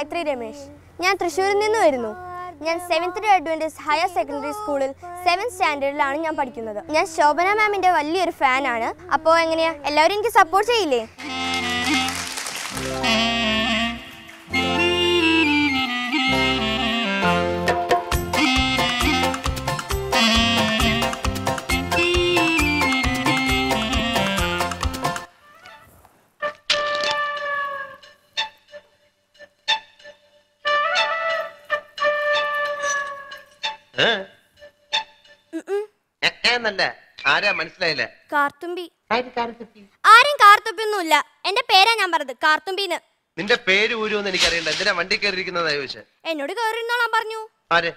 ഗായത്രി രമേശ്. ഞാൻ തൃശ്ശൂരിൽ നിന്ന് വരുന്നു. ഞാൻ 7th Day Adventist higher secondary സ്കൂളിൽ 7th സ്റ്റാൻഡേർഡിലാണ് ഞാൻ പഠിക്കുന്നത്. ഞാൻ ശോഭന മാമിൻ്റെ വലിയൊരു ഫാനാണ്. അപ്പോൾ എങ്ങനെയാ, എല്ലാവരും എനിക്ക് സപ്പോർട്ട് ചെയ്യില്ലേ? മനസ്സിലായില്ല. കാർത്തുമ്പി. ആരും കാർത്തുപ്പിയൊന്നുമില്ല. എന്റെ പേരാ ഞാൻ പറഞ്ഞത്, കാർത്തുമ്പിന്ന്. നിന്റെ പേര് ഊരുവെന്ന് എനിക്കറിയണ്ട. എന്തിനാ വണ്ടി കയറിയിരിക്കുന്നതാ ചോദിച്ചേ? എന്നോട് കയറിയിരുന്നോളാൻ പറഞ്ഞു. ആര്?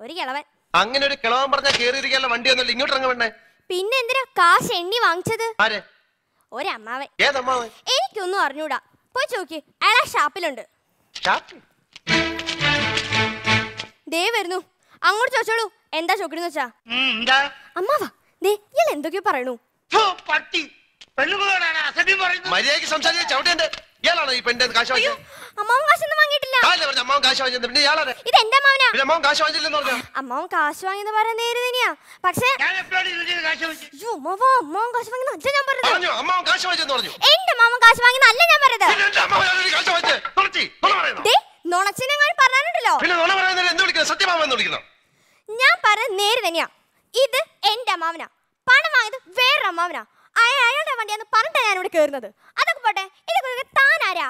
ഒരു കിളവൻ. അങ്ങനെ ഒരു കിളവൻ പറഞ്ഞാൽ കയറിയിരിക്കാനുള്ള വണ്ടിയൊന്നുമില്ല. ഇങ്ങോട്ട് ഇറങ്ങ വേണ്ടേ? പിന്നെ എന്തിനാ കാശ് എണ്ണി വാങ്ങിച്ചത്? ആര്? ഒരമ്മാവൻ. ഏതമ്മാവൻ? എനിക്കൊന്നും അറിഞ്ഞൂടാ. പോയി ചോക്കി, അയാൾ ആ ഷാപ്പിലുണ്ട്. ദേ വരുന്നു. അങ്ങോട്ട് ചോദിച്ചോളൂ. എന്താ ചോക്കിന്ന് വെച്ചാ? അമ്മാവാ, ദേ ഇയാൾ എന്തൊക്കെയോ പറയണു. മര്യാദയ്ക്ക് സംസാരിക്കാൻ ചവിട്ടേണ്ട. ഇയാളാണോ ഈ പെണ്ണിന്റെ കാശ് വാങ്ങിച്ചത്? അമ്മാവൻ കാശൊന്നും വാങ്ങിയിട്ടില്ല. അമ്മാവൻ കാശ് വാങ്ങിച്ചത് പിന്നെ ഇയാളാണ്. ഇത് എന്റെ അമ്മാവനാ. അമ്മാവൻ കാശ് വാങ്ങിച്ചില്ലെന്ന് പറഞ്ഞു. അമ്മാവൻ കാശ് വാങ്ങിയെന്ന് പറയാൻ നേരെ തന്നെയാ. പക്ഷേ അമ്മാവൻ കാശ് വാങ്ങിയെന്ന് അല്ല ഞാൻ പറഞ്ഞത്. അമ്മാവൻ കാശ് വാങ്ങിച്ചെന്ന് പറഞ്ഞു. എന്റെ മാമൻ കാശ് വാങ്ങിയെന്ന് അല്ല ഞാൻ പറഞ്ഞത്. നുണച്ചിനെങ്ങാനും പറഞ്ഞാലുണ്ടല്ലോ. ഞാൻ പറഞ്ഞത് നേരെ തന്നെയാ. ഇത് എന്റെ അമ്മാവനാ. പണം വാങ്ങിയത് വേറെ അമ്മാവനാ. അയാളുടെ വണ്ടിയാന്ന് പറഞ്ഞിട്ടാ ഞാൻ ഇവിടെ കേറുന്നത്. അതൊക്കെ പോട്ടെ, ഇതൊക്കെ താനാരാ?